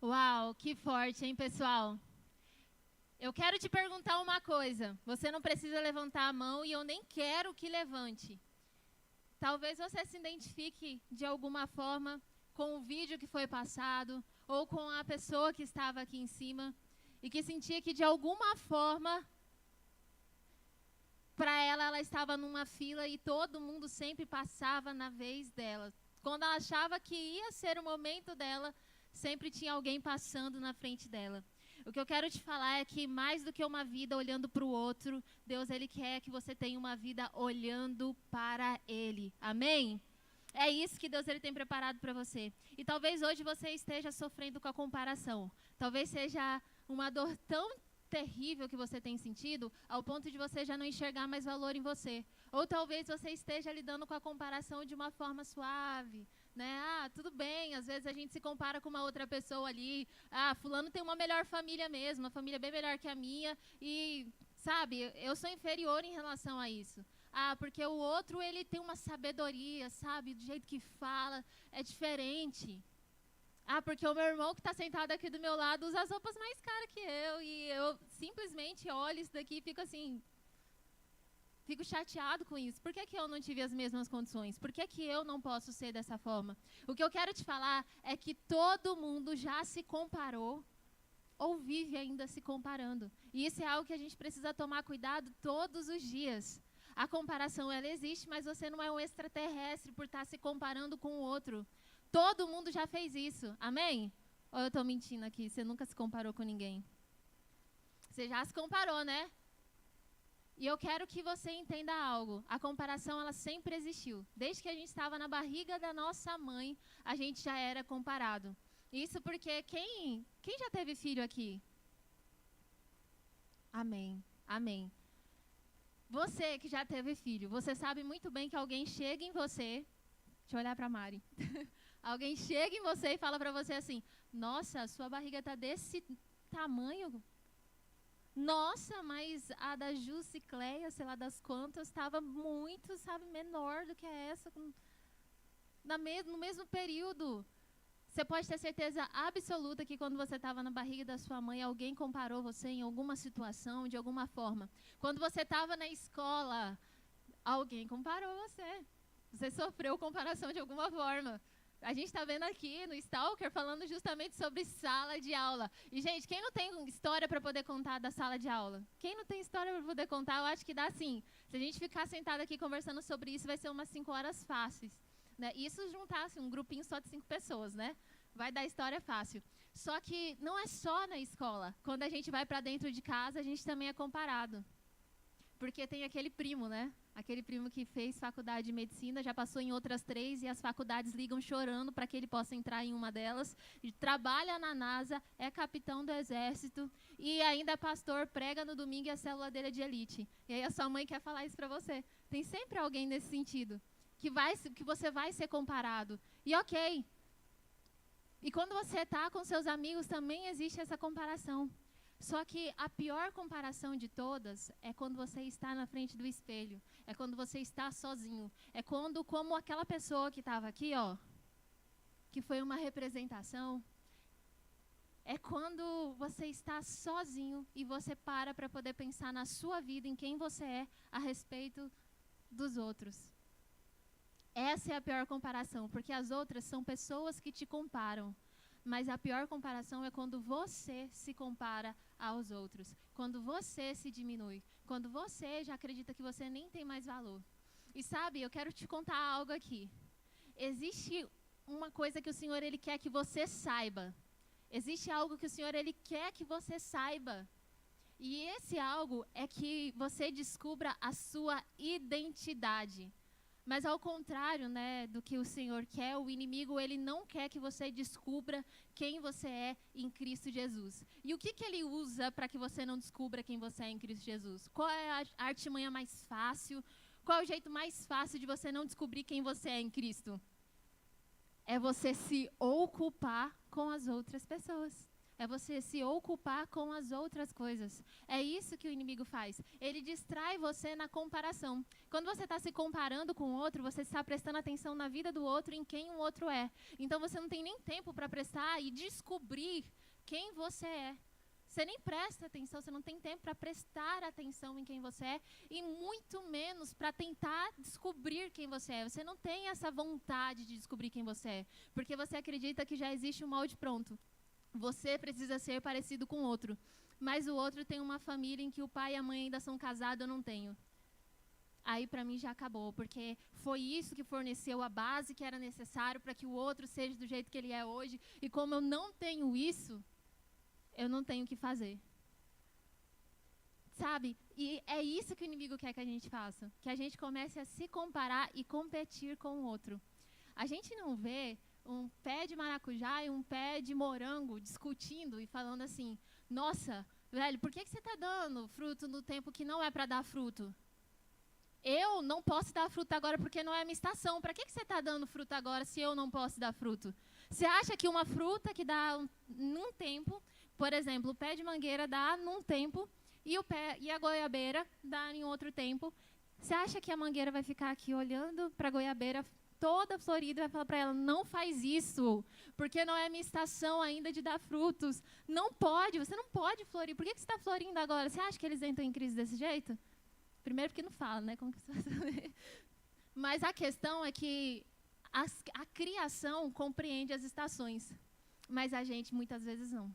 Uau, que forte, hein, pessoal? Eu quero te perguntar uma coisa. Você não precisa levantar a mão e eu nem quero que levante. Talvez você se identifique de alguma forma com o vídeo que foi passado ou com a pessoa que estava aqui em cima e que sentia que de alguma forma para ela estava numa fila e todo mundo sempre passava na vez dela. Quando ela achava que ia ser o momento dela, sempre tinha alguém passando na frente dela. O que eu quero te falar é que mais do que uma vida olhando para o outro, Deus ele quer que você tenha uma vida olhando para Ele. Amém? É isso que Deus ele tem preparado para você. E talvez hoje você esteja sofrendo com a comparação. Talvez seja uma dor tão terrível que você tem sentido, ao ponto de você já não enxergar mais valor em você. Ou talvez você esteja lidando com a comparação de uma forma suave, né? Ah, tudo bem, às vezes a gente se compara com uma outra pessoa ali. Ah, fulano tem uma melhor família mesmo, uma família bem melhor que a minha e, sabe, eu sou inferior em relação a isso. Ah, porque o outro, ele tem uma sabedoria, sabe, do jeito que fala, é diferente. Ah, porque o meu irmão que está sentado aqui do meu lado usa as roupas mais caras que eu. E eu simplesmente olho isso daqui e fico assim, fico chateado com isso. Por que eu não tive as mesmas condições? Por que eu não posso ser dessa forma? O que eu quero te falar é que todo mundo já se comparou ou vive ainda se comparando. E isso é algo que a gente precisa tomar cuidado todos os dias. A comparação, ela existe, mas você não é um extraterrestre por estar se comparando com o outro. Todo mundo já fez isso. Amém? Ou eu estou mentindo aqui? Você nunca se comparou com ninguém? Você já se comparou, né? E eu quero que você entenda algo. A comparação, ela sempre existiu. Desde que a gente estava na barriga da nossa mãe, a gente já era comparado. Isso porque quem já teve filho aqui? Amém. Amém. Você que já teve filho, você sabe muito bem que alguém chega em você. Deixa eu olhar para a Mari. Alguém chega em você e fala para você assim: nossa, sua barriga está desse tamanho. Nossa, mas a da Jusicleia, sei lá das quantas, estava muito, sabe, menor do que essa. No mesmo período. Você pode ter certeza absoluta que quando você estava na barriga da sua mãe, alguém comparou você em alguma situação, de alguma forma. Quando você estava na escola, alguém comparou você. Você sofreu comparação de alguma forma. A gente está vendo aqui no Stalker falando justamente sobre sala de aula. E, gente, quem não tem história para poder contar da sala de aula? Quem não tem história para poder contar, eu acho que dá sim. Se a gente ficar sentado aqui conversando sobre isso, vai ser umas 5 horas fáceis. Né? Isso juntasse um grupinho só de 5 pessoas, né? Vai dar história fácil. Só que não é só na escola. Quando a gente vai para dentro de casa, a gente também é comparado. Porque tem aquele primo, né? Aquele primo que fez faculdade de medicina, já passou em outras 3 e as faculdades ligam chorando para que ele possa entrar em uma delas. E trabalha na NASA, é capitão do exército e ainda é pastor, prega no domingo e a célula dele é de elite. E aí a sua mãe quer falar isso para você. Tem sempre alguém nesse sentido, que você vai ser comparado. E ok. E quando você está com seus amigos, também existe essa comparação. Só que a pior comparação de todas é quando você está na frente do espelho. É quando você está sozinho. É quando, como aquela pessoa que estava aqui, ó, que foi uma representação. É quando você está sozinho e você para poder pensar na sua vida, em quem você é, a respeito dos outros. Essa é a pior comparação, porque as outras são pessoas que te comparam. Mas a pior comparação é quando você se compara aos outros. Quando você se diminui. Quando você já acredita que você nem tem mais valor. E sabe, eu quero te contar algo aqui. Existe uma coisa que o Senhor ele quer que você saiba. Existe algo que o Senhor ele quer que você saiba. E esse algo é que você descubra a sua identidade. Mas ao contrário, né, do que o Senhor quer, o inimigo ele não quer que você descubra quem você é em Cristo Jesus. E o que ele usa para que você não descubra quem você é em Cristo Jesus? Qual é a artimanha mais fácil? Qual é o jeito mais fácil de você não descobrir quem você é em Cristo? É você se ocupar com as outras pessoas. É você se ocupar com as outras coisas. É isso que o inimigo faz. Ele distrai você na comparação. Quando você está se comparando com o outro, você está prestando atenção na vida do outro, em quem o outro é. Então você não tem nem tempo para prestar e descobrir quem você é. Você nem presta atenção, você não tem tempo para prestar atenção em quem você é e muito menos para tentar descobrir quem você é. Você não tem essa vontade de descobrir quem você é, porque você acredita que já existe um molde pronto. Você precisa ser parecido com o outro, mas o outro tem uma família em que o pai e a mãe ainda são casados, eu não tenho. Aí para mim já acabou, porque foi isso que forneceu a base que era necessário para que o outro seja do jeito que ele é hoje, e como eu não tenho isso, eu não tenho o que fazer. Sabe? E é isso que o inimigo quer que a gente faça. Que a gente comece a se comparar e competir com o outro. A gente não vê um pé de maracujá e um pé de morango discutindo e falando assim, nossa, velho, por que você está dando fruto no tempo que não é para dar fruto? Eu não posso dar fruto agora porque não é a minha estação. Para que você está dando fruto agora se eu não posso dar fruto? Você acha que uma fruta que dá num tempo... Por exemplo, o pé de mangueira dá num tempo e a goiabeira dá em outro tempo. Você acha que a mangueira vai ficar aqui olhando para a goiabeira toda florida e vai falar para ela, não faz isso, porque não é a minha estação ainda de dar frutos. Não pode, você não pode florir. Por que você está florindo agora? Você acha que eles entram em crise desse jeito? Primeiro porque não fala, né? Como que você... Mas a questão é que a criação compreende as estações, mas a gente muitas vezes não.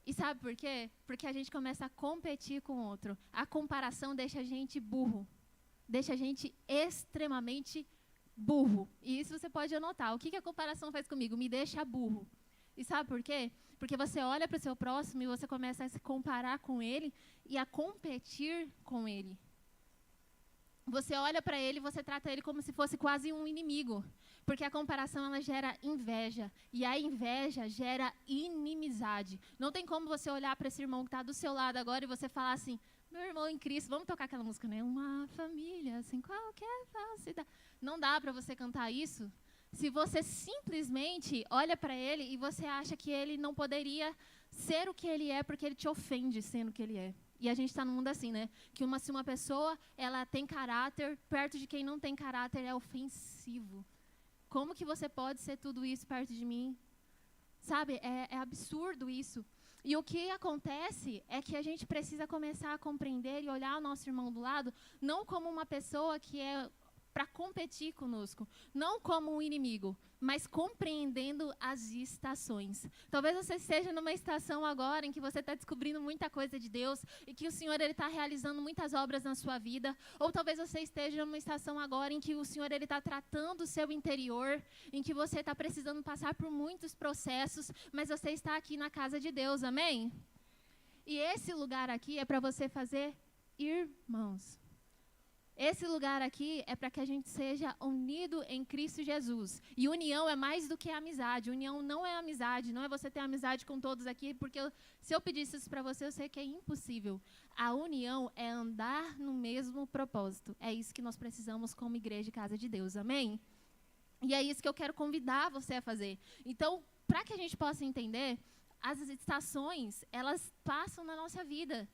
E sabe por quê? Porque a gente começa a competir com o outro. A comparação deixa a gente burro. Deixa a gente extremamente burro. E isso você pode anotar. O que a comparação faz comigo? Me deixa burro. E sabe por quê? Porque você olha para o seu próximo e você começa a se comparar com ele e a competir com ele. Você olha para ele e você trata ele como se fosse quase um inimigo. Porque a comparação, ela gera inveja. E a inveja gera inimizade. Não tem como você olhar para esse irmão que está do seu lado agora e você falar assim, meu irmão em Cristo, vamos tocar aquela música, né? Uma família sem qualquer falsidade. Não dá para você cantar isso se você simplesmente olha para ele e você acha que ele não poderia ser o que ele é porque ele te ofende sendo o que ele é. E a gente está num mundo assim, né? Que se uma pessoa ela tem caráter, perto de quem não tem caráter é ofensivo. Como que você pode ser tudo isso perto de mim? Sabe, é absurdo isso. E o que acontece é que a gente precisa começar a compreender e olhar o nosso irmão do lado, não como uma pessoa que é para competir conosco, não como um inimigo, mas compreendendo as estações. Talvez você esteja numa estação agora em que você está descobrindo muita coisa de Deus e que o Senhor está realizando muitas obras na sua vida, ou talvez você esteja numa estação agora em que o Senhor está tratando o seu interior, em que você está precisando passar por muitos processos, mas você está aqui na casa de Deus, amém? E esse lugar aqui é para você fazer irmãos. Esse lugar aqui é para que a gente seja unido em Cristo Jesus. E união é mais do que amizade. União não é amizade, não é você ter amizade com todos aqui, porque se eu pedisse isso para você, eu sei que é impossível. A união é andar no mesmo propósito. É isso que nós precisamos como igreja e casa de Deus, amém? E é isso que eu quero convidar você a fazer. Então, para que a gente possa entender, as estações, elas passam na nossa vida.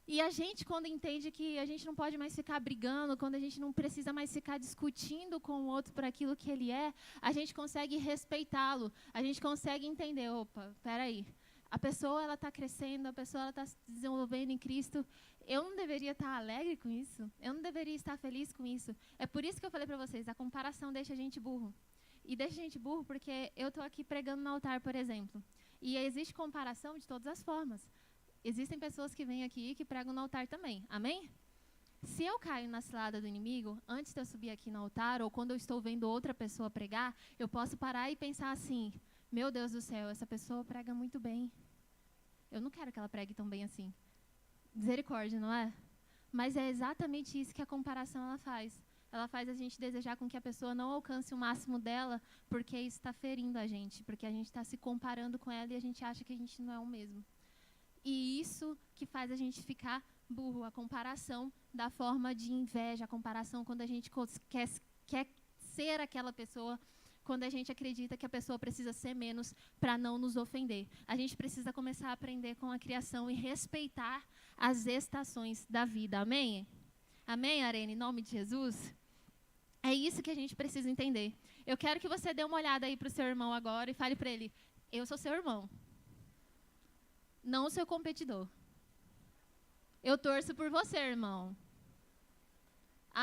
E a gente, quando entende que a gente não pode mais ficar brigando, quando a gente não precisa mais ficar discutindo com o outro por aquilo que ele é, a gente consegue respeitá-lo, a gente consegue entender, opa, peraí, a pessoa ela está crescendo, a pessoa está se desenvolvendo em Cristo, eu não deveria estar alegre com isso? Eu não deveria estar feliz com isso? É por isso que eu falei para vocês, a comparação deixa a gente burro. E deixa a gente burro porque eu estou aqui pregando no altar, por exemplo, e existe comparação de todas as formas. Existem pessoas que vêm aqui que pregam no altar também, amém? Se eu caio na cilada do inimigo, antes de eu subir aqui no altar, ou quando eu estou vendo outra pessoa pregar, eu posso parar e pensar assim, meu Deus do céu, essa pessoa prega muito bem. Eu não quero que ela pregue tão bem assim. Misericórdia, não é? Mas é exatamente isso que a comparação ela faz. Ela faz a gente desejar com que a pessoa não alcance o máximo dela, porque isso está ferindo a gente, porque a gente está se comparando com ela e a gente acha que a gente não é o mesmo. E isso que faz a gente ficar burro, a comparação da forma de inveja, a comparação quando a gente quer ser aquela pessoa, quando a gente acredita que a pessoa precisa ser menos para não nos ofender. A gente precisa começar a aprender com a criação e respeitar as estações da vida. Amém? Amém, Arena? Em nome de Jesus? É isso que a gente precisa entender. Eu quero que você dê uma olhada aí para o seu irmão agora e fale para ele, eu sou seu irmão, não o seu competidor. Eu torço por você, irmão.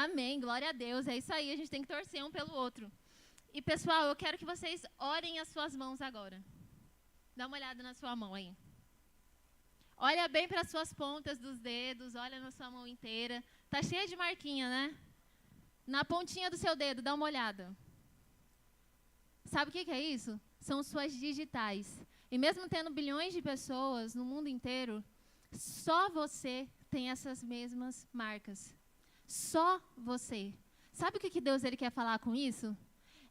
Amém, glória a Deus. É isso aí, a gente tem que torcer um pelo outro. E, pessoal, eu quero que vocês orem as suas mãos agora. Dá uma olhada na sua mão aí. Olha bem para as suas pontas dos dedos, olha na sua mão inteira. Tá cheia de marquinha, né? Na pontinha do seu dedo, dá uma olhada. Sabe o que é isso? São suas digitais. E mesmo tendo bilhões de pessoas no mundo inteiro, só você tem essas mesmas marcas. Só você. Sabe o que Deus ele quer falar com isso?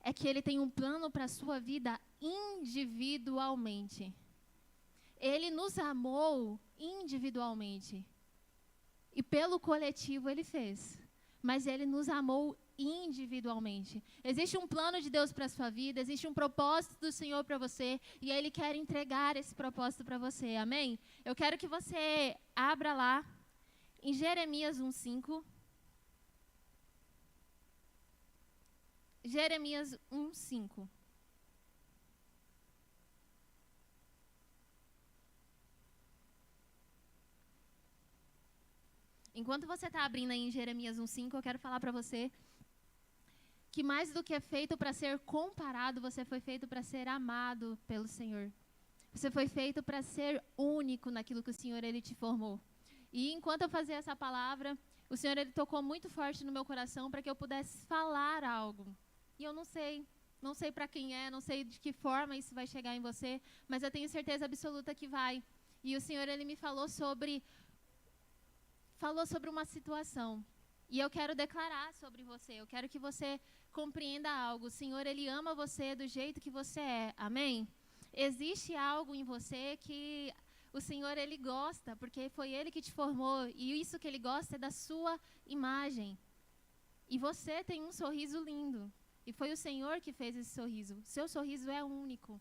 É que ele tem um plano para a sua vida individualmente. Ele nos amou individualmente. E pelo coletivo ele fez. Mas ele nos amou individualmente. Existe um plano de Deus para a sua vida, existe um propósito do Senhor para você, e ele quer entregar esse propósito para você. Amém? Eu quero que você abra lá em Jeremias 1:5. Jeremias 1:5. Enquanto você está abrindo aí em Jeremias 1:5, eu quero falar para você que mais do que é feito para ser comparado, você foi feito para ser amado pelo Senhor. Você foi feito para ser único naquilo que o Senhor ele te formou. E enquanto eu fazia essa palavra, o Senhor ele tocou muito forte no meu coração para que eu pudesse falar algo. E eu não sei para quem é, não sei de que forma isso vai chegar em você, mas eu tenho certeza absoluta que vai. E o Senhor ele me falou sobre uma situação. E eu quero declarar sobre você, eu quero que você compreenda algo. O Senhor ele ama você do jeito que você é. Amém? Existe algo em você que o Senhor ele gosta, porque foi ele que te formou, e isso que ele gosta é da sua imagem. E você tem um sorriso lindo. E foi o Senhor que fez esse sorriso. O seu sorriso é único.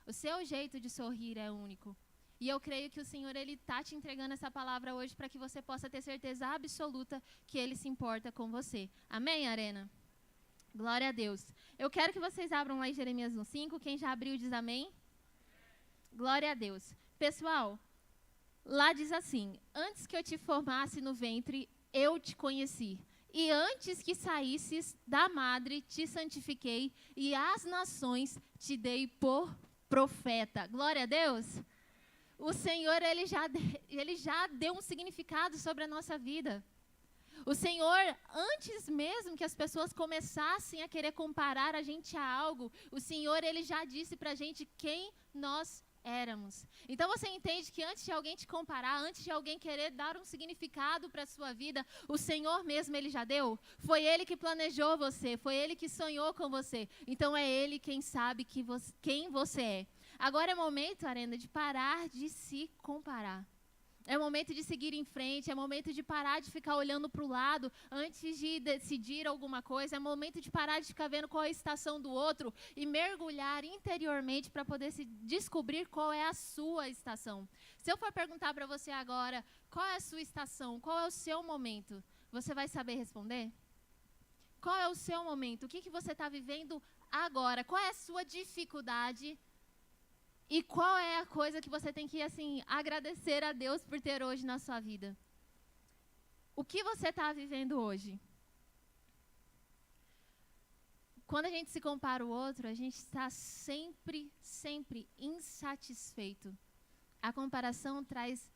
O seu jeito de sorrir é único. E eu creio que o Senhor ele está te entregando essa palavra hoje para que você possa ter certeza absoluta que Ele se importa com você. Amém, Arena? Glória a Deus. Eu quero que vocês abram lá em Jeremias 1:5. Quem já abriu diz amém. Glória a Deus. Pessoal, lá diz assim, antes que eu te formasse no ventre, eu te conheci. E antes que saísses da madre, te santifiquei, e às nações te dei por profeta. Glória a Deus. O Senhor, ele já deu um significado sobre a nossa vida. O Senhor, antes mesmo que as pessoas começassem a querer comparar a gente a algo, o Senhor, ele já disse pra gente quem nós éramos. Então você entende que antes de alguém te comparar, antes de alguém querer dar um significado para a sua vida, o Senhor mesmo ele já deu. Foi Ele que planejou você, foi Ele que sonhou com você. Então é Ele quem sabe quem você é. Agora é momento, Arena, de parar de se comparar. É momento de seguir em frente, é momento de parar de ficar olhando para o lado antes de decidir alguma coisa, é momento de parar de ficar vendo qual é a estação do outro e mergulhar interiormente para poder se descobrir qual é a sua estação. Se eu for perguntar para você agora, qual é a sua estação, qual é o seu momento, você vai saber responder? Qual é o seu momento? O que você está vivendo agora? Qual é a sua dificuldade? E qual é a coisa que você tem que, assim, agradecer a Deus por ter hoje na sua vida? O que você está vivendo hoje? Quando a gente se compara ao outro, a gente está sempre insatisfeito. A comparação traz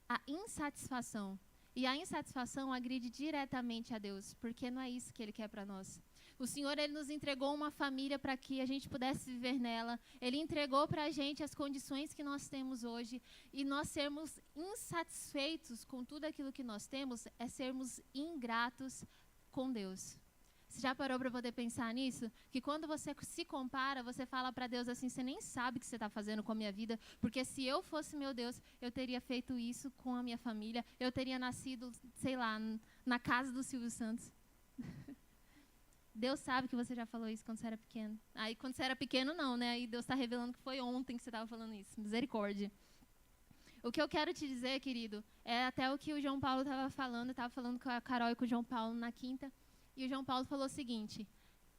a insatisfação. E a insatisfação agride diretamente a Deus, porque não é isso que Ele quer para nós. O Senhor, Ele nos entregou uma família para que a gente pudesse viver nela. Ele entregou para a gente as condições que nós temos hoje. E nós sermos insatisfeitos com tudo aquilo que nós temos é sermos ingratos com Deus. Você já parou para poder pensar nisso? Que quando você se compara, você fala para Deus assim, você nem sabe o que você está fazendo com a minha vida, porque se eu fosse meu Deus, eu teria feito isso com a minha família, eu teria nascido, sei lá, na casa do Silvio Santos. Deus sabe que você já falou isso quando você era pequeno. Aí, quando você era pequeno, não, né? Aí Deus está revelando que foi ontem que você estava falando isso. Misericórdia. O que eu quero te dizer, querido, é até o que o João Paulo estava falando. Eu estava falando com a Carol e com o João Paulo na quinta. E o João Paulo falou o seguinte: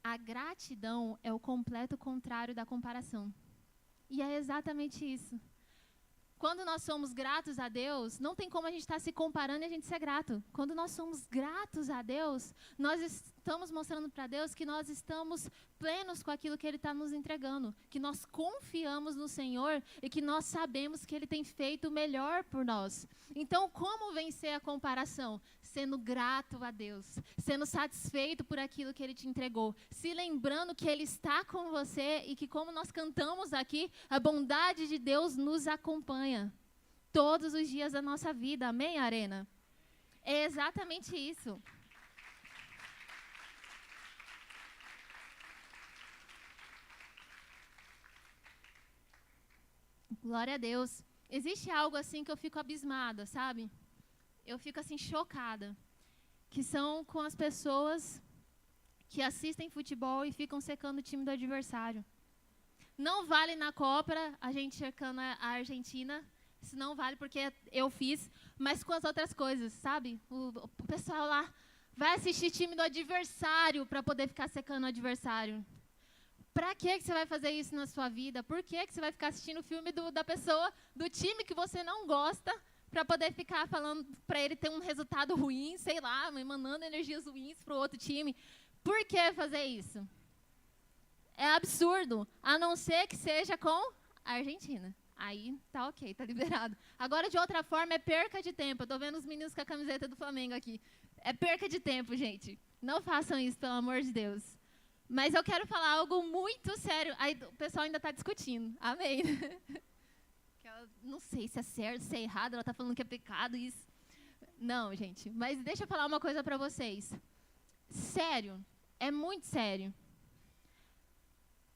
a gratidão é o completo contrário da comparação. E é exatamente isso. Quando nós somos gratos a Deus, não tem como a gente estar se comparando e a gente ser grato. Quando nós somos gratos a Deus, nós estamos mostrando para Deus que nós estamos plenos com aquilo que Ele está nos entregando, que nós confiamos no Senhor e que nós sabemos que Ele tem feito o melhor por nós. Então, como vencer a comparação? Sendo grato a Deus, sendo satisfeito por aquilo que Ele te entregou, se lembrando que Ele está com você e que, como nós cantamos aqui, a bondade de Deus nos acompanha todos os dias da nossa vida. Amém, Arena? É exatamente isso. Glória a Deus. Existe algo assim que eu fico abismada, sabe? Eu fico assim chocada. Que são com as pessoas que assistem futebol e ficam secando o time do adversário. Não vale na Copa a gente cercando a Argentina. Isso não vale porque eu fiz, mas com as outras coisas, sabe? O pessoal lá vai assistir time do adversário para poder ficar secando o adversário. Para que você vai fazer isso na sua vida? Por que você vai ficar assistindo o filme da pessoa, do time que você não gosta, para poder ficar falando para ele ter um resultado ruim, sei lá, emanando energias ruins para o outro time? Por que fazer isso? É absurdo, a não ser que seja com a Argentina. Aí tá ok, tá liberado. Agora, de outra forma, é perca de tempo. Eu tô vendo os meninos com a camiseta do Flamengo aqui. É perca de tempo, gente. Não façam isso, pelo amor de Deus. Mas eu quero falar algo muito sério. Aí o pessoal ainda está discutindo. Amém. Não sei se é certo, se é errado. Ela está falando que é pecado isso. Não, gente. Mas deixa eu falar uma coisa para vocês. Sério. É muito sério.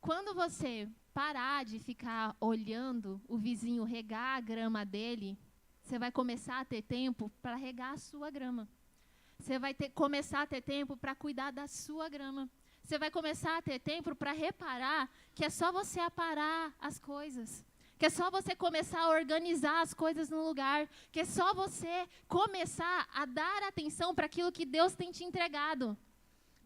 Quando você parar de ficar olhando o vizinho regar a grama dele, você vai começar a ter tempo para regar a sua grama. Você vai começar a ter tempo para cuidar da sua grama. Você vai começar a ter tempo para reparar que é só você aparar as coisas. Que é só você começar a organizar as coisas no lugar. Que é só você começar a dar atenção para aquilo que Deus tem te entregado.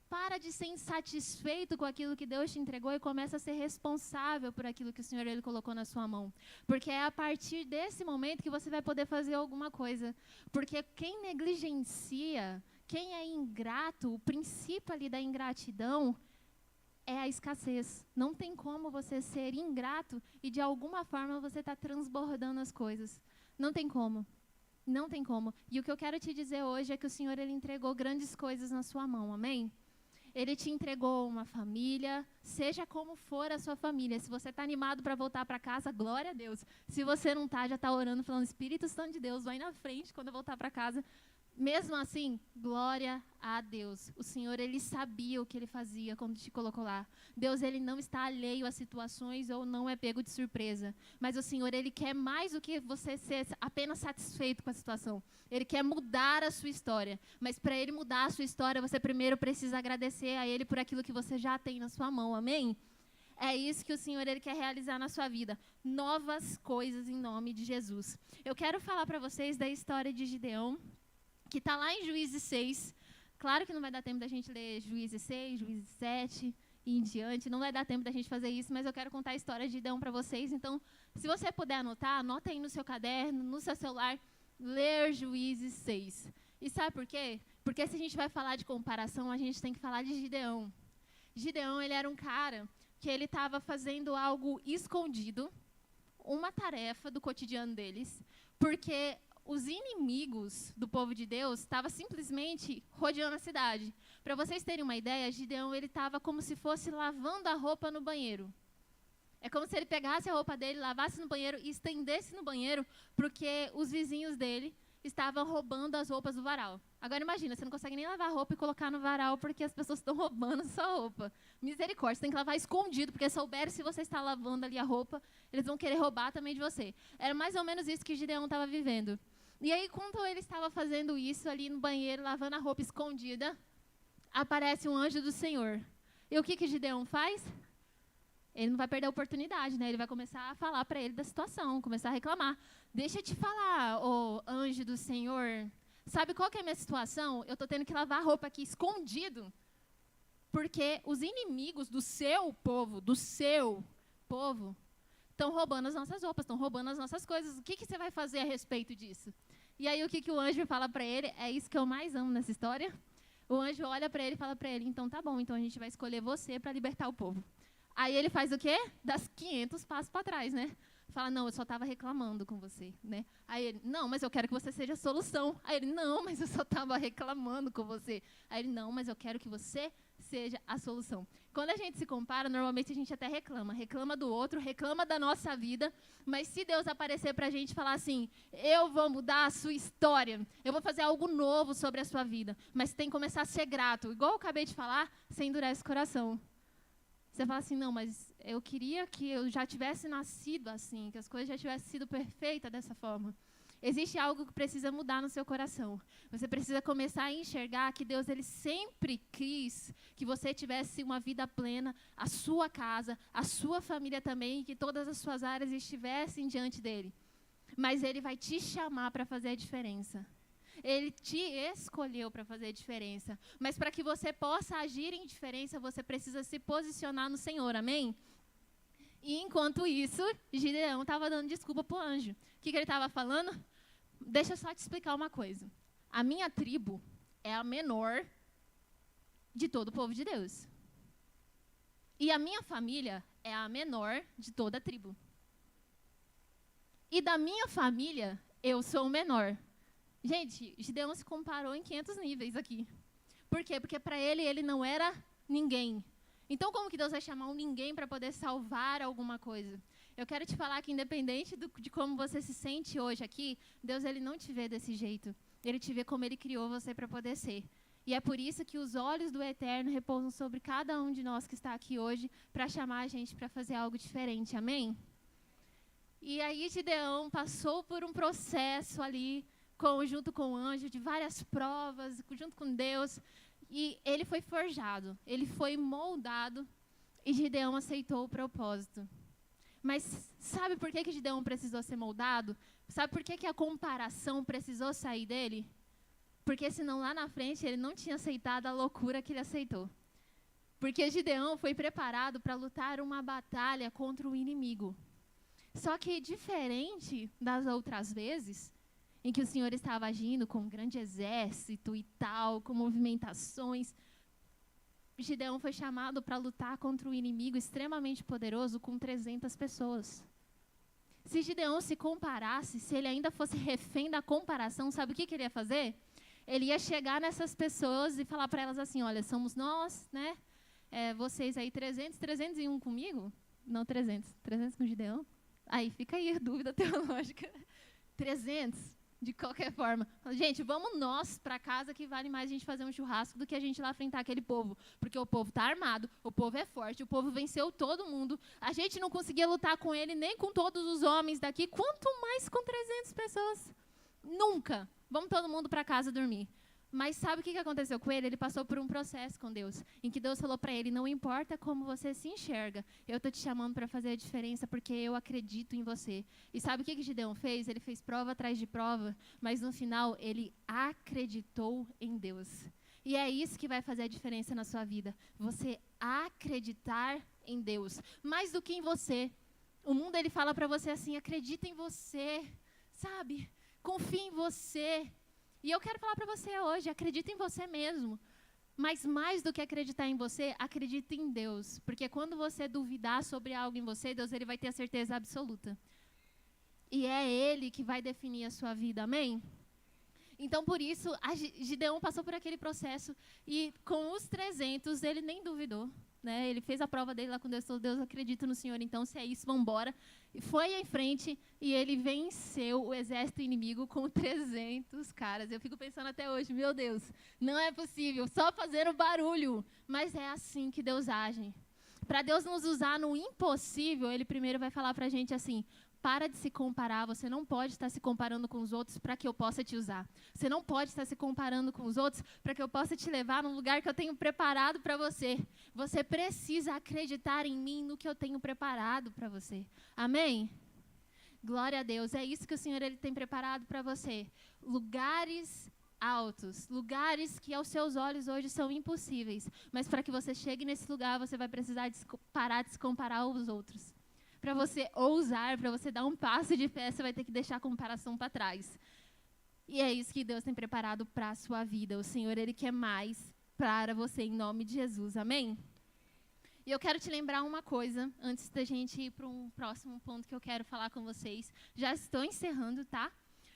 Para de ser insatisfeito com aquilo que Deus te entregou e começa a ser responsável por aquilo que o Senhor Ele colocou na sua mão. Porque é a partir desse momento que você vai poder fazer alguma coisa. Porque quem negligencia, quem é ingrato, o princípio ali da ingratidão é a escassez. Não tem como você ser ingrato e de alguma forma você está transbordando as coisas. Não tem como. Não tem como. E o que eu quero te dizer hoje é que o Senhor Ele entregou grandes coisas na sua mão. Amém? Ele te entregou uma família, seja como for a sua família. Se você está animado para voltar para casa, glória a Deus. Se você não está, já está orando, falando, Espírito Santo de Deus, vai na frente quando eu voltar para casa. Mesmo assim, glória a Deus. O Senhor, Ele sabia o que Ele fazia quando te colocou lá. Deus, Ele não está alheio a situações ou não é pego de surpresa. Mas o Senhor, Ele quer mais do que você ser apenas satisfeito com a situação. Ele quer mudar a sua história. Mas para Ele mudar a sua história, você primeiro precisa agradecer a Ele por aquilo que você já tem na sua mão. Amém? É isso que o Senhor Ele quer realizar na sua vida. Novas coisas em nome de Jesus. Eu quero falar para vocês da história de Gideão, que está lá em Juízes 6. Claro que não vai dar tempo da gente ler Juízes 6, Juízes 7 e em diante. Não vai dar tempo da gente fazer isso, mas eu quero contar a história de Gideão para vocês. Então, se você puder anotar, anota aí no seu caderno, no seu celular, ler Juízes 6. E sabe por quê? Porque se a gente vai falar de comparação, a gente tem que falar de Gideão. Gideão, ele era um cara que ele estava fazendo algo escondido, uma tarefa do cotidiano deles, porque os inimigos do povo de Deus estavam simplesmente rodeando a cidade. Para vocês terem uma ideia, Gideão ele estava como se fosse lavando a roupa no banheiro. É como se ele pegasse a roupa dele, lavasse no banheiro e estendesse no banheiro, porque os vizinhos dele estavam roubando as roupas do varal. Agora imagina, você não consegue nem lavar a roupa e colocar no varal porque as pessoas estão roubando a sua roupa. Misericórdia, você tem que lavar escondido, porque souberam se você está lavando ali a roupa, eles vão querer roubar também de você. Era mais ou menos isso que Gideão estava vivendo. E aí, quando ele estava fazendo isso ali no banheiro, lavando a roupa escondida, aparece um anjo do Senhor. E o que Gideão faz? Ele não vai perder a oportunidade, né? Ele vai começar a falar para ele da situação, começar a reclamar. Deixa eu te falar, ô anjo do Senhor, sabe qual que é a minha situação? Eu estou tendo que lavar a roupa aqui escondido, porque os inimigos do seu povo, estão roubando as nossas roupas, estão roubando as nossas coisas. O que você vai fazer a respeito disso? E aí o que o anjo fala para ele? É isso que eu mais amo nessa história. O anjo olha para ele e fala para ele, então tá bom, então a gente vai escolher você para libertar o povo. Aí ele faz o quê? Dá 500 passos para trás, né? Fala, não, eu só estava reclamando com você, né? Aí ele, não, mas eu quero que você seja a solução. Aí ele, não, mas eu só estava reclamando com você. Aí ele, não, mas eu quero que você seja a solução. Quando a gente se compara, normalmente a gente até reclama do outro, reclama da nossa vida, mas se Deus aparecer para a gente e falar assim, eu vou mudar a sua história, eu vou fazer algo novo sobre a sua vida, mas você tem que começar a ser grato. Igual eu acabei de falar, você endurece o coração. Você fala assim, não, mas eu queria que eu já tivesse nascido assim, que as coisas já tivessem sido perfeitas dessa forma. Existe algo que precisa mudar no seu coração. Você precisa começar a enxergar que Deus ele sempre quis que você tivesse uma vida plena, a sua casa, a sua família também, que todas as suas áreas estivessem diante dele. Mas ele vai te chamar para fazer a diferença. Ele te escolheu para fazer a diferença. Mas para que você possa agir em diferença, você precisa se posicionar no Senhor, amém? E enquanto isso, Gideão estava dando desculpa para o anjo. O que ele estava falando? Deixa eu só te explicar uma coisa. A minha tribo é a menor de todo o povo de Deus. E a minha família é a menor de toda a tribo. E da minha família, eu sou o menor. Gente, Gideão se comparou em 500 níveis aqui. Por quê? Porque para ele não era ninguém. Então, como que Deus vai chamar um ninguém para poder salvar alguma coisa? Eu quero te falar que, independente de como você se sente hoje aqui, Deus ele não te vê desse jeito. Ele te vê como Ele criou você para poder ser. E é por isso que os olhos do Eterno repousam sobre cada um de nós que está aqui hoje para chamar a gente para fazer algo diferente. Amém? E aí, Gideão passou por um processo ali, junto com o anjo, de várias provas, junto com Deus, e ele foi forjado, ele foi moldado, e Gideão aceitou o propósito. Mas sabe por que Gideão precisou ser moldado? Sabe por que a comparação precisou sair dele? Porque senão lá na frente ele não tinha aceitado a loucura que ele aceitou. Porque Gideão foi preparado para lutar uma batalha contra o inimigo. Só que diferente das outras vezes, em que o Senhor estava agindo com um grande exército e tal, com movimentações, Gideão foi chamado para lutar contra um inimigo extremamente poderoso com 300 pessoas. Se Gideão se comparasse, se ele ainda fosse refém da comparação, sabe o que ele ia fazer? Ele ia chegar nessas pessoas e falar para elas assim, olha, somos nós, né? Vocês aí 301 comigo? Não 300 com Gideão? Aí fica aí a dúvida teológica. 300. De qualquer forma. Gente, vamos nós para casa que vale mais a gente fazer um churrasco do que a gente ir lá enfrentar aquele povo. Porque o povo está armado, o povo é forte, o povo venceu todo mundo. A gente não conseguia lutar com ele nem com todos os homens daqui, quanto mais com 300 pessoas. Nunca. Vamos todo mundo para casa dormir. Mas sabe o que aconteceu com ele? Ele passou por um processo com Deus, em que Deus falou para ele, não importa como você se enxerga, eu estou te chamando para fazer a diferença porque eu acredito em você. E sabe o que Gideão fez? Ele fez prova atrás de prova, mas no final ele acreditou em Deus. E é isso que vai fazer a diferença na sua vida, você acreditar em Deus, mais do que em você. O mundo ele fala para você assim, acredita em você, sabe? Confia em você. E eu quero falar para você hoje, acredita em você mesmo. Mas mais do que acreditar em você, acredita em Deus. Porque quando você duvidar sobre algo em você, Deus ele vai ter a certeza absoluta. E é Ele que vai definir a sua vida, amém? Então, por isso, Gideão passou por aquele processo. E com os 300, ele nem duvidou. Né? Ele fez a prova dele lá com Deus, falou, Deus, acredito no Senhor, então se é isso, vamos embora. E foi em frente e ele venceu o exército inimigo com 300 caras. Eu fico pensando até hoje, meu Deus, não é possível, só fazer o barulho. Mas é assim que Deus age. Para Deus nos usar no impossível, Ele primeiro vai falar para a gente assim, para de se comparar. Você não pode estar se comparando com os outros para que eu possa te usar. Você não pode estar se comparando com os outros para que eu possa te levar num lugar que eu tenho preparado para você. Você precisa acreditar em mim, no que eu tenho preparado para você. Amém? Glória a Deus. É isso que o Senhor ele tem preparado para você. Lugares altos, lugares que aos seus olhos hoje são impossíveis. Mas para que você chegue nesse lugar, você vai precisar parar de se comparar aos outros. Para você ousar, para você dar um passo de fé, você vai ter que deixar a comparação para trás. E é isso que Deus tem preparado para a sua vida. O Senhor, ele quer mais para você, em nome de Jesus. Amém? E eu quero te lembrar uma coisa, antes da gente ir para um próximo ponto que eu quero falar com vocês. Já estou encerrando, tá?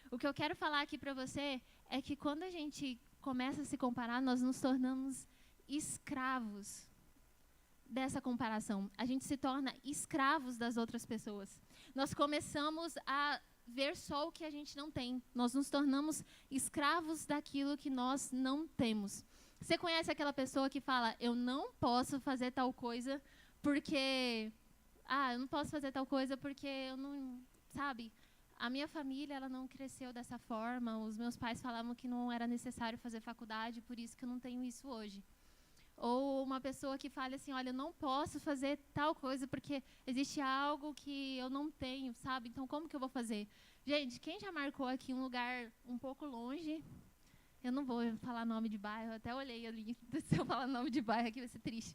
O que eu quero falar aqui para você é que quando a gente começa a se comparar, nós nos tornamos escravos dessa comparação. A gente se torna escravos das outras pessoas. Nós começamos a ver só o que a gente não tem. Nós nos tornamos escravos daquilo que nós não temos. Você conhece aquela pessoa que fala, eu não posso fazer tal coisa porque... eu não posso fazer tal coisa porque eu não... Sabe? A minha família, ela não cresceu dessa forma. Os meus pais falavam que não era necessário fazer faculdade, por isso que eu não tenho isso hoje. Ou uma pessoa que fala assim, olha, eu não posso fazer tal coisa porque existe algo que eu não tenho, sabe? Então, como que eu vou fazer? Gente, quem já marcou aqui um lugar um pouco longe? Eu não vou falar nome de bairro, eu até olhei ali, se eu falar nome de bairro aqui vai ser triste.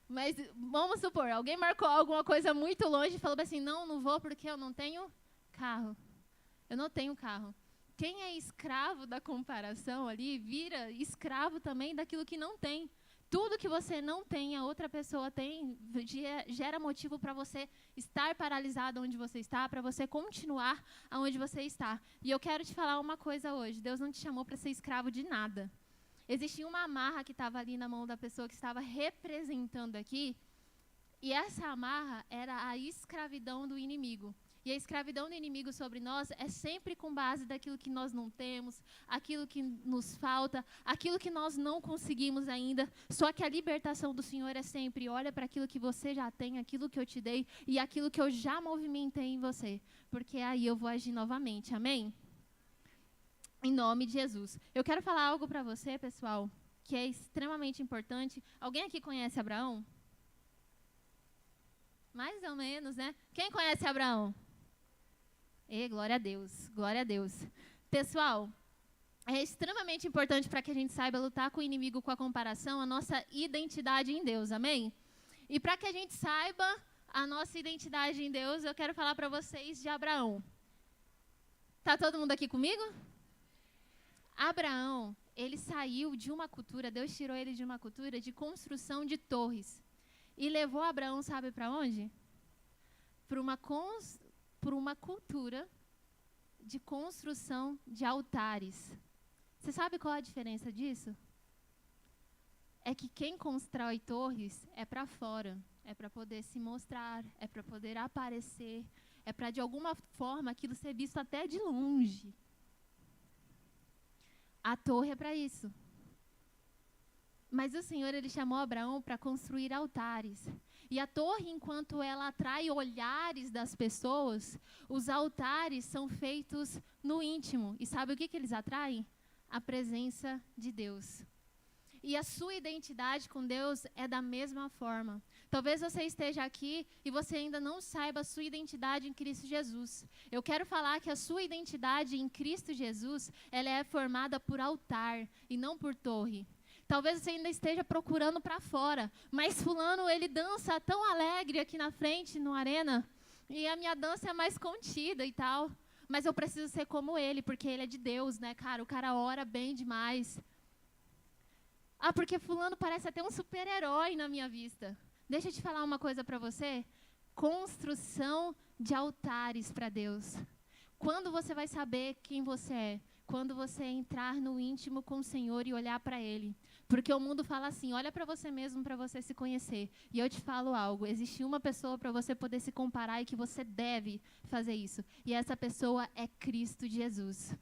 Mas vamos supor, alguém marcou alguma coisa muito longe e falou assim, não vou porque eu não tenho carro. Eu não tenho carro. Quem é escravo da comparação ali, vira escravo também daquilo que não tem. Tudo que você não tem, a outra pessoa tem, gera motivo para você estar paralisado onde você está, para você continuar aonde você está. E eu quero te falar uma coisa hoje. Deus não te chamou para ser escravo de nada. Existia uma amarra que estava ali na mão da pessoa que estava representando aqui, e essa amarra era a escravidão do inimigo. E a escravidão do inimigo sobre nós é sempre com base daquilo que nós não temos, aquilo que nos falta, aquilo que nós não conseguimos ainda. Só que a libertação do Senhor é sempre, olha para aquilo que você já tem, aquilo que eu te dei e aquilo que eu já movimentei em você. Porque aí eu vou agir novamente, amém? Em nome de Jesus. Eu quero falar algo para você, pessoal, que é extremamente importante. Alguém aqui conhece Abraão? Mais ou menos, né? Quem conhece Abraão? Glória a Deus, glória a Deus. Pessoal, é extremamente importante para que a gente saiba lutar com o inimigo com a comparação, a nossa identidade em Deus, amém? E para que a gente saiba a nossa identidade em Deus, eu quero falar para vocês de Abraão. Tá todo mundo aqui comigo? Abraão, ele saiu de uma cultura, Deus tirou ele de uma cultura de construção de torres. E levou Abraão, sabe para onde? Para uma cultura de construção de altares. Você sabe qual a diferença disso? É que quem constrói torres é para fora, é para poder se mostrar, é para poder aparecer, é para de alguma forma aquilo ser visto até de longe. A torre é para isso. Mas o Senhor, ele chamou Abraão para construir altares. E a torre, enquanto ela atrai olhares das pessoas, os altares são feitos no íntimo. E sabe o que eles atraem? A presença de Deus. E a sua identidade com Deus é da mesma forma. Talvez você esteja aqui e você ainda não saiba a sua identidade em Cristo Jesus. Eu quero falar que a sua identidade em Cristo Jesus, ela é formada por altar e não por torre. Talvez você ainda esteja procurando para fora, mas fulano, ele dança tão alegre aqui na frente, no arena, e a minha dança é mais contida e tal, mas eu preciso ser como ele, porque ele é de Deus, né, cara? O cara ora bem demais. Porque fulano parece até um super-herói na minha vista. Deixa eu te falar uma coisa para você. Construção de altares para Deus. Quando você vai saber quem você é? Quando você entrar no íntimo com o Senhor e olhar para Ele. Porque o mundo fala assim, olha para você mesmo para você se conhecer. E eu te falo algo, existe uma pessoa para você poder se comparar e que você deve fazer isso. E essa pessoa é Cristo Jesus.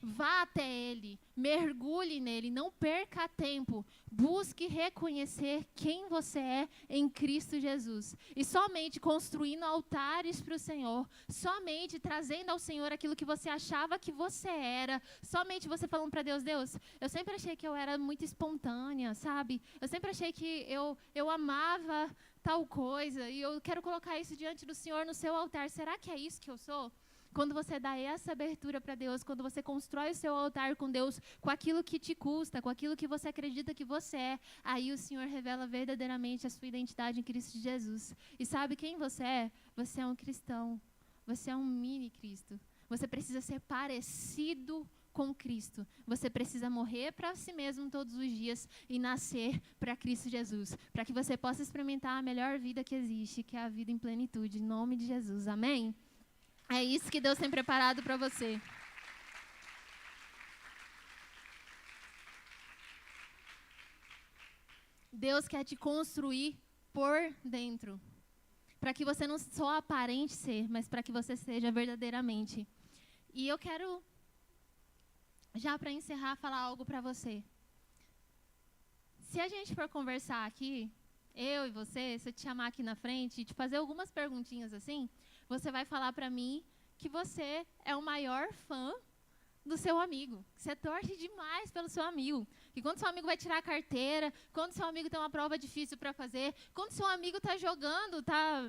Vá até Ele, mergulhe nele, não perca tempo. Busque reconhecer quem você é em Cristo Jesus. E somente construindo altares para o Senhor, somente trazendo ao Senhor aquilo que você achava que você era, somente você falando para Deus, Deus, eu sempre achei que eu era muito espontânea, sabe? Eu sempre achei que eu amava tal coisa e eu quero colocar isso diante do Senhor no seu altar. Será que é isso que eu sou? Quando você dá essa abertura para Deus, quando você constrói o seu altar com Deus, com aquilo que te custa, com aquilo que você acredita que você é, aí o Senhor revela verdadeiramente a sua identidade em Cristo Jesus. E sabe quem você é? Você é um cristão. Você é um mini Cristo. Você precisa ser parecido com Cristo. Você precisa morrer para si mesmo todos os dias e nascer para Cristo Jesus, para que você possa experimentar a melhor vida que existe, que é a vida em plenitude, em nome de Jesus. Amém? É isso que Deus tem preparado para você. Deus quer te construir por dentro, para que você não só aparente ser, mas para que você seja verdadeiramente. E eu quero, já para encerrar, falar algo para você. Se a gente for conversar aqui, eu e você, se eu te chamar aqui na frente e te fazer algumas perguntinhas assim, você vai falar para mim que você é o maior fã do seu amigo. Você torce demais pelo seu amigo. Que quando seu amigo vai tirar a carteira, quando seu amigo tem uma prova difícil para fazer, quando seu amigo está jogando,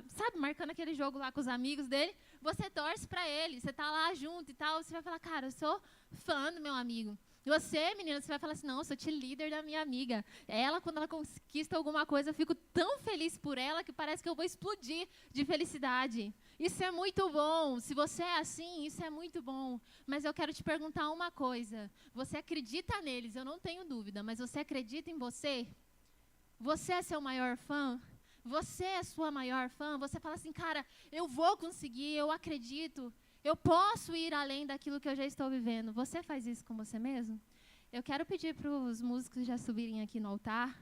sabe, marcando aquele jogo lá com os amigos dele, você torce para ele, você está lá junto e tal, você vai falar, cara, eu sou fã do meu amigo. E você, menina, você vai falar assim, não, eu sou líder da minha amiga. Ela, quando ela conquista alguma coisa, eu fico tão feliz por ela que parece que eu vou explodir de felicidade. Isso é muito bom. Se você é assim, isso é muito bom. Mas eu quero te perguntar uma coisa. Você acredita neles, eu não tenho dúvida, mas você acredita em você? Você é seu maior fã? Você é sua maior fã? Você fala assim, cara, eu vou conseguir, eu acredito. Eu posso ir além daquilo que eu já estou vivendo. Você faz isso com você mesmo? Eu quero pedir para os músicos já subirem aqui no altar.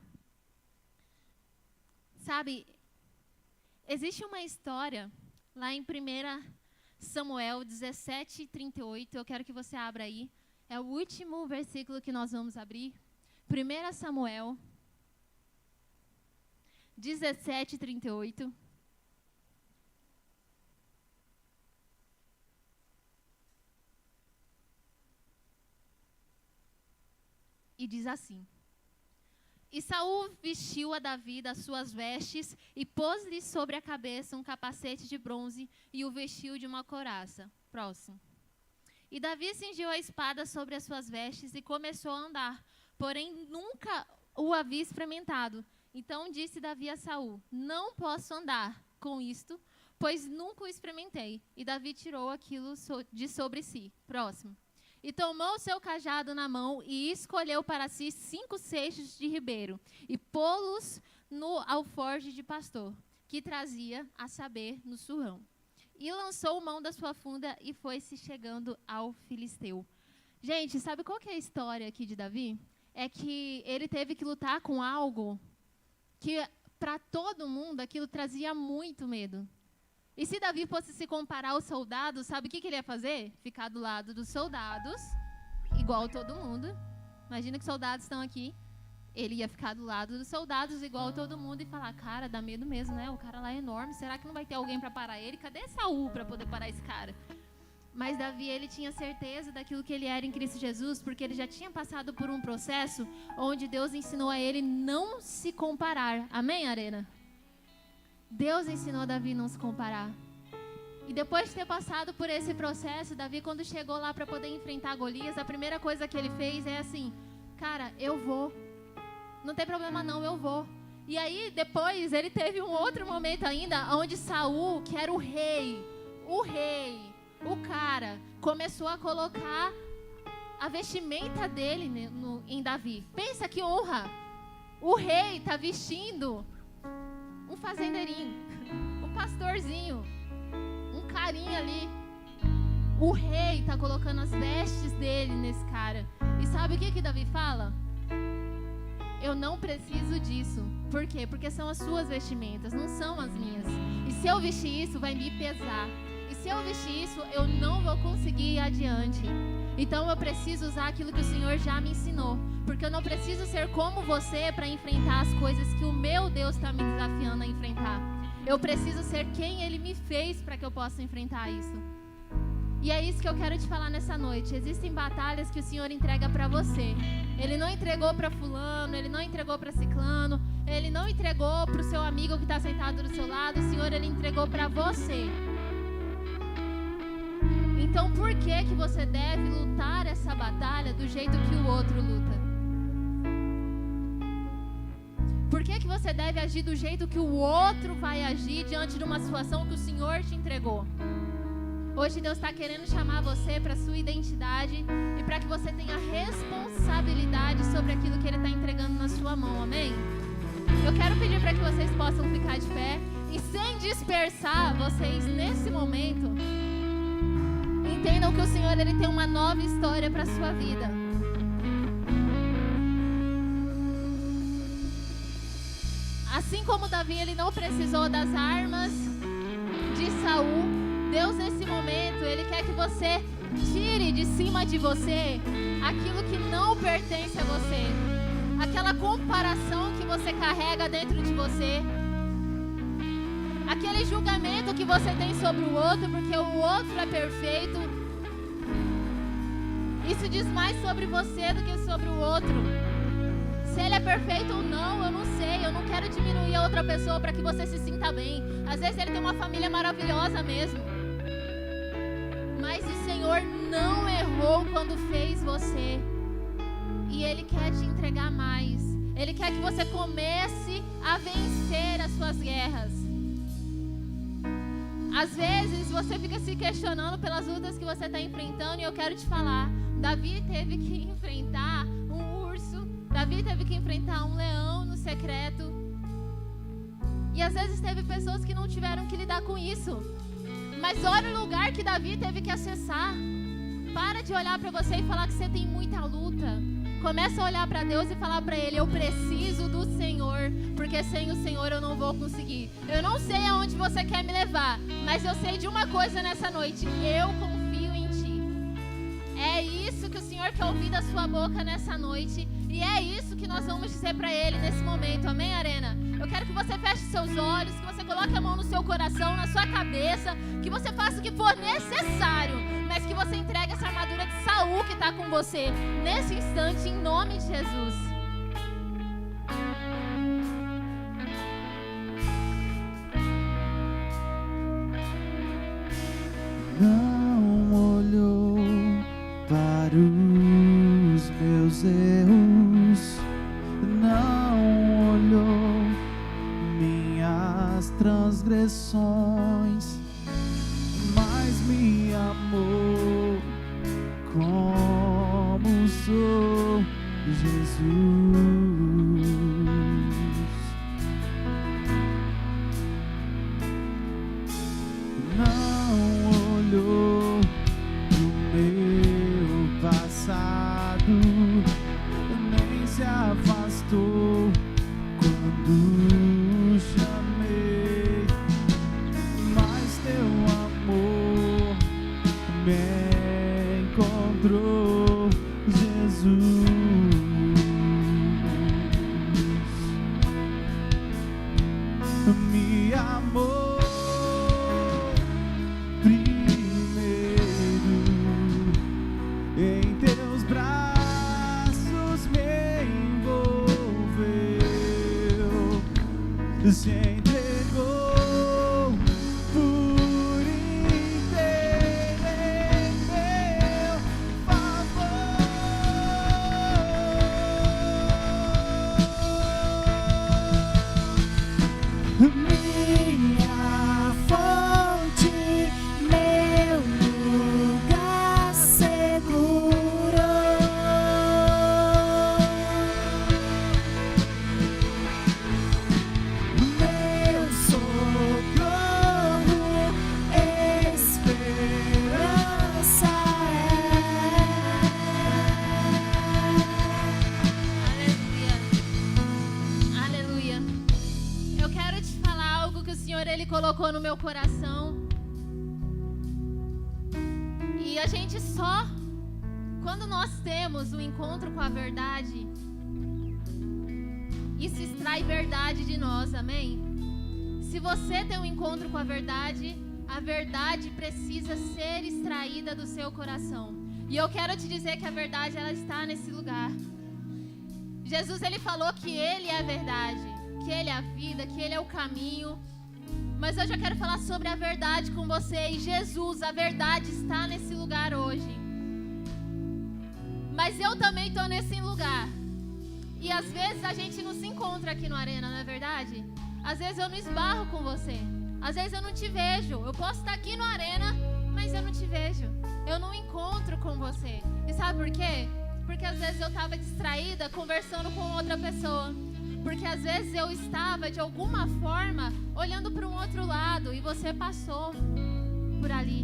Sabe, existe uma história lá em 1 Samuel 17:38. Eu quero que você abra aí. É o último versículo que nós vamos abrir. 1 Samuel 17:38. E diz assim: E Saul vestiu a Davi das suas vestes e pôs-lhe sobre a cabeça um capacete de bronze e o vestiu de uma couraça. Próximo. E Davi cingiu a espada sobre as suas vestes e começou a andar, porém nunca o havia experimentado. Então disse Davi a Saul: Não posso andar com isto, pois nunca o experimentei. E Davi tirou aquilo de sobre si. Próximo. E tomou o seu cajado na mão e escolheu para si 5 seixos de ribeiro e pô-los no alforje de pastor, que trazia, a saber, no surrão. E lançou mão da sua funda e foi-se chegando ao filisteu. Gente, sabe qual que é a história aqui de Davi? É que ele teve que lutar com algo que, para todo mundo, aquilo trazia muito medo. E se Davi fosse se comparar aos soldados, sabe o que ele ia fazer? Ficar do lado dos soldados, igual todo mundo. Imagina que os soldados estão aqui. Ele ia ficar do lado dos soldados, igual todo mundo, e falar, cara, dá medo mesmo, né? O cara lá é enorme, será que não vai ter alguém para parar ele? Cadê Saul para poder parar esse cara? Mas Davi, ele tinha certeza daquilo que ele era em Cristo Jesus, porque ele já tinha passado por um processo onde Deus ensinou a ele não se comparar. Amém, Arena? Deus ensinou a Davi a não se comparar. E depois de ter passado por esse processo, Davi, quando chegou lá para poder enfrentar Golias, a primeira coisa que ele fez é assim, cara, eu vou. Não tem problema não, eu vou. E aí, depois, ele teve um outro momento ainda, onde Saul, que era o cara, começou a colocar a vestimenta dele em Davi. Pensa que honra. O rei está vestindo um fazendeirinho, um pastorzinho, um carinha ali. O rei está colocando as vestes dele nesse cara. E sabe o que Davi fala? Eu não preciso disso. Por quê? Porque são as suas vestimentas, não são as minhas. E se eu vestir isso, vai me pesar. E se eu vestir isso, eu não vou conseguir ir adiante. Então eu preciso usar aquilo que o Senhor já me ensinou. Porque eu não preciso ser como você para enfrentar as coisas que o meu Deus está me desafiando a enfrentar. Eu preciso ser quem Ele me fez para que eu possa enfrentar isso. E é isso que eu quero te falar nessa noite. Existem batalhas que o Senhor entrega para você. Ele não entregou para fulano, Ele não entregou para ciclano, Ele não entregou para o seu amigo que está sentado do seu lado. O Senhor, Ele entregou para você. Então por que você deve lutar essa batalha do jeito que o outro luta? Por que você deve agir do jeito que o outro vai agir diante de uma situação que o Senhor te entregou? Hoje Deus está querendo chamar você para a sua identidade e para que você tenha responsabilidade sobre aquilo que Ele está entregando na sua mão, amém? Eu quero pedir para que vocês possam ficar de pé e sem dispersar vocês nesse momento, entendam que o Senhor, Ele tem uma nova história para a sua vida. Assim como Davi, ele não precisou das armas de Saul, Deus nesse momento, Ele quer que você tire de cima de você aquilo que não pertence a você. Aquela comparação que você carrega dentro de você. Aquele julgamento que você tem sobre o outro, porque o outro é perfeito. Isso diz mais sobre você do que sobre o outro. Se ele é perfeito ou não, eu não sei. Eu não quero diminuir a outra pessoa para que você se sinta bem. Às vezes ele tem uma família maravilhosa mesmo. Mas o Senhor não errou quando fez você. E Ele quer te entregar mais. Ele quer que você comece a vencer as suas guerras. Às vezes você fica se questionando pelas lutas que você está enfrentando. E eu quero te falar, Davi teve que enfrentar um urso. Davi teve que enfrentar um leão no secreto. E às vezes teve pessoas que não tiveram que lidar com isso. Mas olha o lugar que Davi teve que acessar. Para de olhar para você e falar que você tem muita luta. Começa a olhar para Deus e falar para Ele: eu preciso do Senhor, porque sem o Senhor eu não vou conseguir. Eu não sei aonde você quer me levar, mas eu sei de uma coisa nessa noite: eu confio em Ti. É isso que o Senhor quer ouvir da sua boca nessa noite. E é isso que nós vamos dizer para Ele nesse momento. Amém, Arena? Eu quero que você feche seus olhos, que você coloque a mão no seu coração, na sua cabeça, que você faça o que for necessário, mas que você entregue essa armadura de Saul que está com você nesse instante, em nome de Jesus. Não olhou para os meus erros, não olhou minhas transgressões, mas me amou como sou, Jesus. Não olhou pro meu passado, nem se afastou quando chamei, mas teu amor me encontrou, Jesus. Me amou primeiro, em teus braços me envolveu, se entregou por inteiro em meu favor. Minha fonte, meu lugar seguro, meu socorro, esperança Aleluia. Aleluia. Eu quero te falar algo que o Senhor, Ele colocou no meu coração. E a gente só, quando nós temos um encontro com a verdade, isso extrai verdade de nós, amém? Se você tem um encontro com a verdade precisa ser extraída do seu coração. E eu quero te dizer que a verdade, ela está nesse lugar. Jesus, ele falou que ele é a verdade, que ele é a vida, que ele é o caminho. Mas hoje eu quero falar sobre a verdade com você. E Jesus, a verdade está nesse lugar hoje. Mas eu também estou nesse lugar. E às vezes a gente não se encontra aqui no Arena, não é verdade? Às vezes eu não esbarro com você. Às vezes eu não te vejo. Eu posso estar aqui no Arena, mas eu não te vejo. Eu não encontro com você. E sabe por quê? Porque às vezes eu estava distraída conversando com outra pessoa. Porque às vezes eu estava, de alguma forma, olhando para um outro lado e você passou por ali.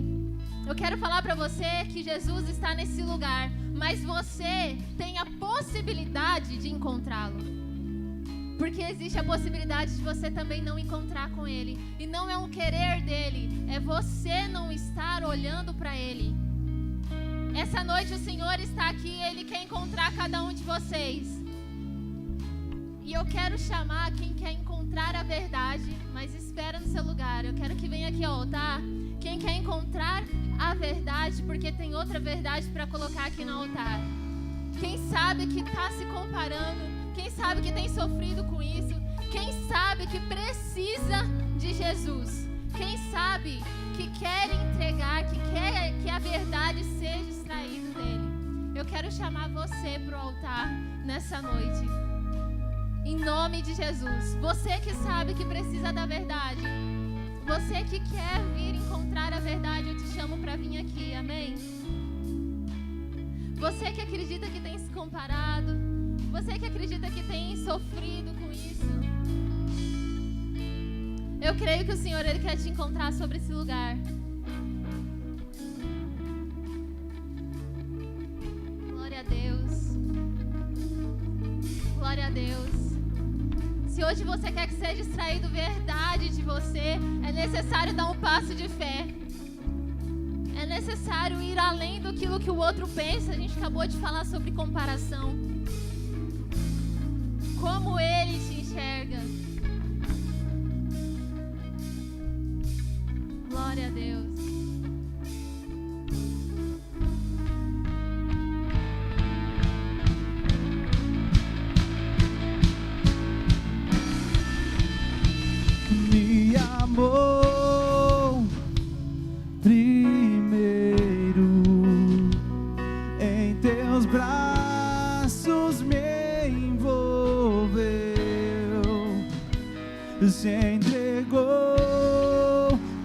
Eu quero falar para você que Jesus está nesse lugar, mas você tem a possibilidade de encontrá-lo. Porque existe a possibilidade de você também não encontrar com Ele. E não é um querer dele, é você não estar olhando para Ele. Essa noite o Senhor está aqui, Ele quer encontrar cada um de vocês. E eu quero chamar quem quer encontrar a verdade, mas espera no seu lugar. Eu quero que venha aqui ao altar. Quem quer encontrar a verdade, porque tem outra verdade para colocar aqui no altar. Quem sabe que está se comparando, quem sabe que tem sofrido com isso, quem sabe que precisa de Jesus, quem sabe que quer entregar, que quer que a verdade seja extraída dele. Eu quero chamar você para o altar nessa noite. Em nome de Jesus. Você que sabe que precisa da verdade, você que quer vir encontrar a verdade, eu te chamo para vir aqui, amém? Você que acredita que tem se comparado, você que acredita que tem sofrido com isso, eu creio que o Senhor, Ele quer te encontrar sobre esse lugar. Glória a Deus. Glória a Deus. Se hoje você quer que seja extraído verdade de você, é necessário dar um passo de fé. É necessário ir além do que o outro pensa. A gente acabou de falar sobre comparação. Como ele te enxerga. Glória a Deus. Me amou primeiro, em teus braços me envolveu, se entregou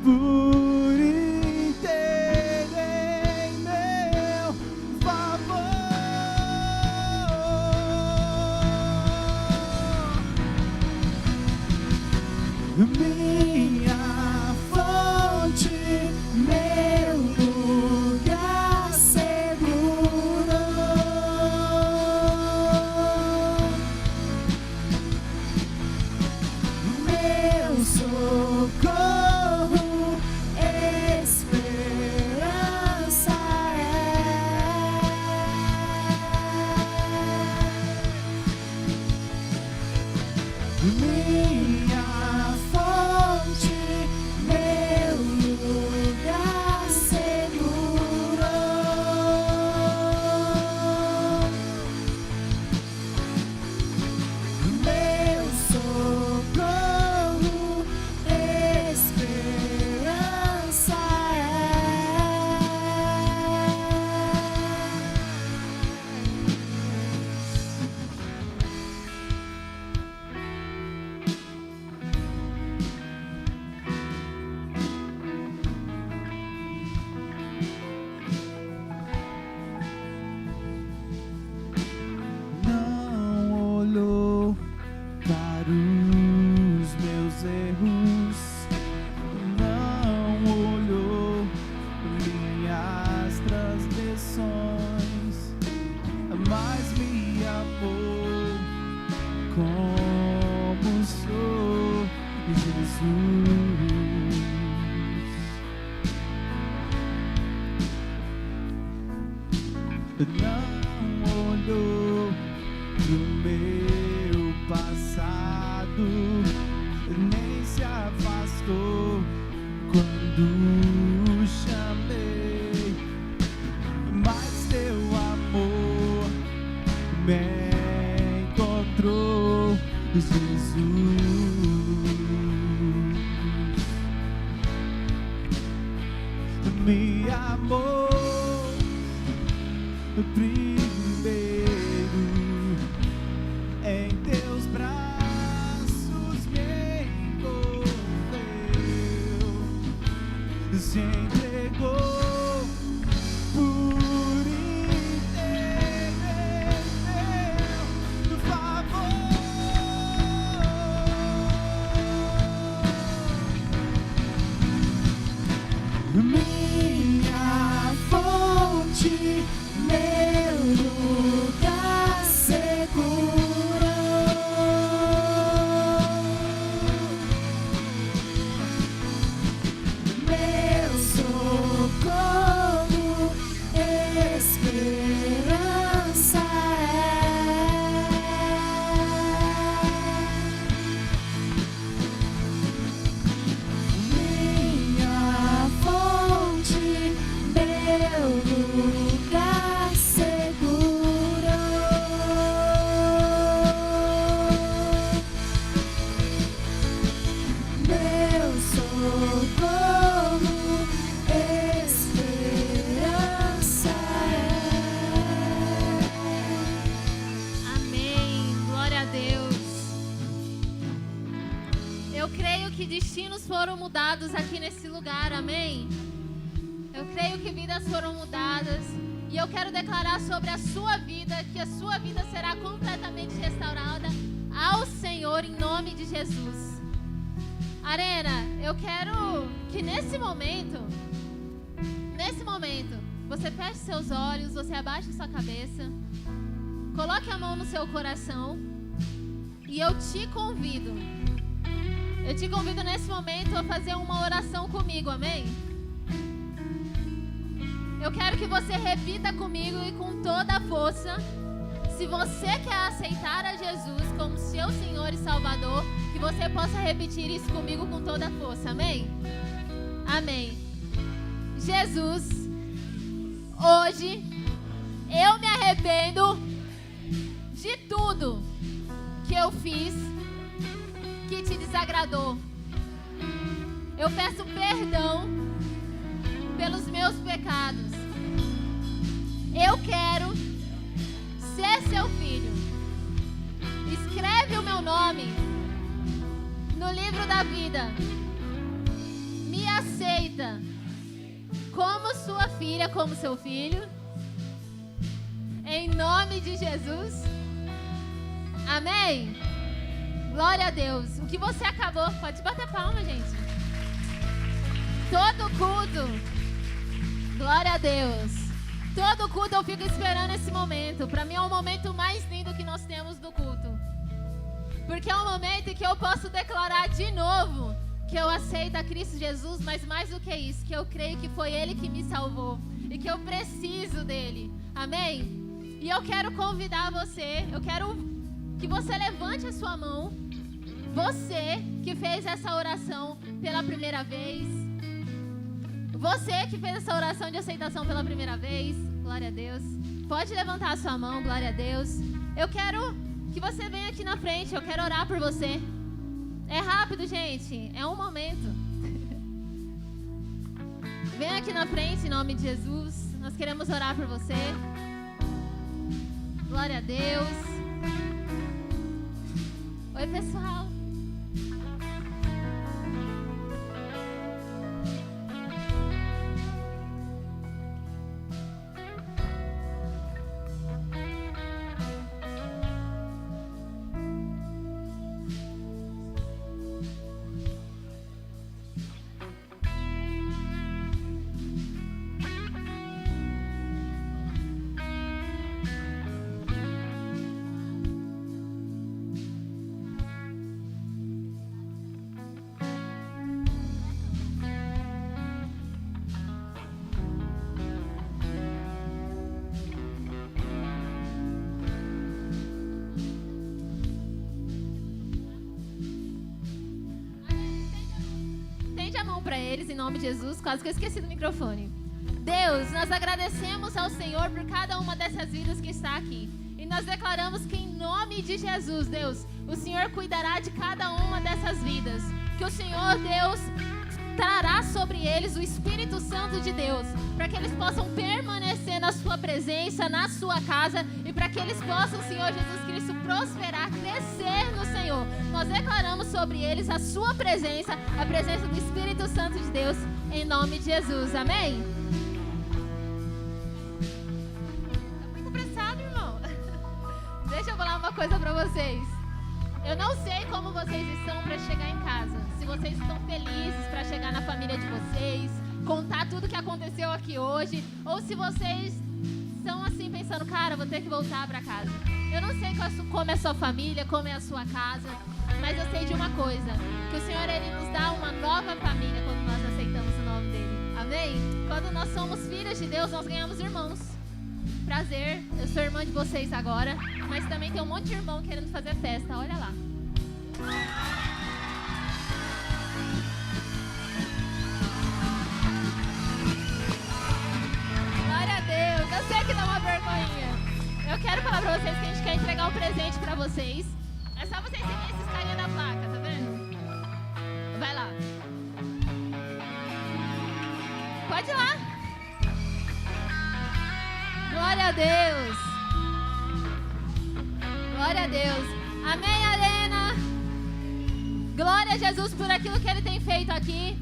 por inteiro. não olhou pro meu passado, nem se afastou quando chamei, mas teu amor me encontrou, Jesus. Me amou primeiro, em teus braços me envolveu, se entregou por inteiro em meu favor. Minha fonte, meu lugar seguro, meu socorro, esperança minha fonte, meu lugar seguro, meu socorro, esperança Amém. Glória a Deus. Eu creio que destinos foram mudados aqui nesse lugar. Amém. Eu creio que vidas foram mudadas. E eu quero declarar sobre a sua vida que a sua vida será completamente restaurada ao Senhor em nome de Jesus. Arena, eu quero que nesse momento, você feche seus olhos, você abaixe sua cabeça, coloque a mão no seu coração e eu te convido nesse momento a fazer uma oração comigo, amém? Eu quero que você repita comigo e com toda a força. Se você quer aceitar a Jesus como seu Senhor e Salvador, que você possa repetir isso comigo com toda a força, amém? Amém. Jesus, hoje eu me arrependo de tudo que eu fiz que te desagradou. Eu peço perdão pelos meus pecados. Eu quero ser seu filho. Escreve o meu nome no livro da vida. Me aceita como sua filha, como seu filho. Em nome de Jesus. Amém? Glória a Deus. O que você acabou, pode bater palma, gente. Todo culto. Glória a Deus. Todo culto eu fico esperando esse momento. Para mim é o momento mais lindo que nós temos do culto. Porque é um momento em que eu posso declarar de novo que eu aceito a Cristo Jesus, mas mais do que isso, que eu creio que foi Ele que me salvou e que eu preciso dEle. Amém? E eu quero convidar você, eu quero que você levante a sua mão. Você que fez essa oração pela primeira vez. Você que fez essa oração de aceitação pela primeira vez. Glória a Deus. Pode levantar a sua mão, glória a Deus. Eu quero que você venha aqui na frente, eu quero orar por você. É rápido, gente, é um momento. Venha aqui na frente em nome de Jesus. Nós queremos orar por você. Glória a Deus. Oi, pessoal. para eles, em nome de Jesus. Quase que eu esqueci do microfone. Deus, nós agradecemos ao Senhor por cada uma dessas vidas que está aqui. E nós declaramos que em nome de Jesus, Deus, o Senhor cuidará de cada uma dessas vidas. Que o Senhor, Deus, trará sobre eles o Espírito Santo de Deus, para que eles possam permanecer na sua presença, na sua casa, e para que eles possam, Senhor Jesus Cristo, prosperar, crescer no Senhor. Nós declaramos sobre eles a sua presença, a presença do Espírito Santo de Deus, em nome de Jesus. Amém? Tá muito apressado, irmão. Deixa eu falar uma coisa para vocês. Eu não sei como vocês estão para chegar em casa. Se vocês estão felizes para chegar na família de vocês, contar tudo que aconteceu aqui hoje, ou se vocês estão assim pensando, cara, vou ter que voltar para casa. Eu não sei como é a sua família, como é a sua casa, mas eu sei de uma coisa, que o Senhor, Ele nos dá uma nova família quando nós aceitamos o nome dEle. Amém? Quando nós somos filhos de Deus, nós ganhamos irmãos. Prazer, eu sou irmã de vocês agora, mas também tem um monte de irmão querendo fazer festa, olha lá. Glória a Deus, eu sei que dá uma vergonhinha. Eu quero falar pra vocês que a gente quer entregar um presente pra vocês. É só vocês seguirem esses carinha da placa, tá vendo? Vai lá. Pode ir lá. Glória a Deus. Glória a Deus. Amém, Arena. Glória a Jesus por aquilo que Ele tem feito aqui.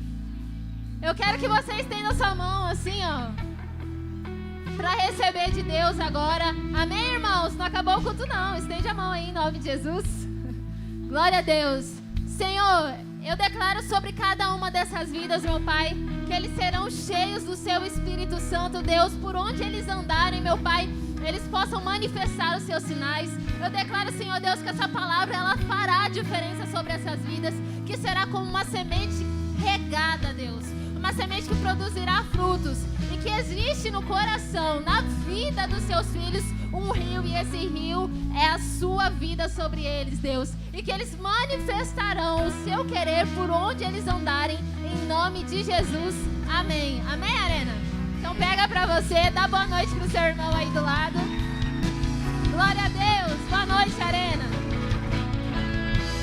Eu quero que vocês estendam sua mão assim, ó, para receber de Deus agora. Amém, irmãos? Não acabou o culto, não. Estende a mão aí em nome de Jesus. Glória a Deus. Senhor, eu declaro sobre cada uma dessas vidas, meu Pai, que eles serão cheios do Seu Espírito Santo, Deus, por onde eles andarem, meu Pai, eles possam manifestar os Seus sinais. Eu declaro, Senhor Deus, que essa palavra, ela fará a diferença sobre essas vidas, que será como uma semente regada, Deus, uma semente que produzirá frutos, e que existe no coração, na vida dos Seus filhos, um rio, e esse rio é a Sua vida sobre eles, Deus, e que eles manifestarão o Seu querer por onde eles andarem, em nome de Jesus. Amém. Amém, Arena? Então pega pra você, dá boa noite pro seu irmão aí do lado. Glória a Deus.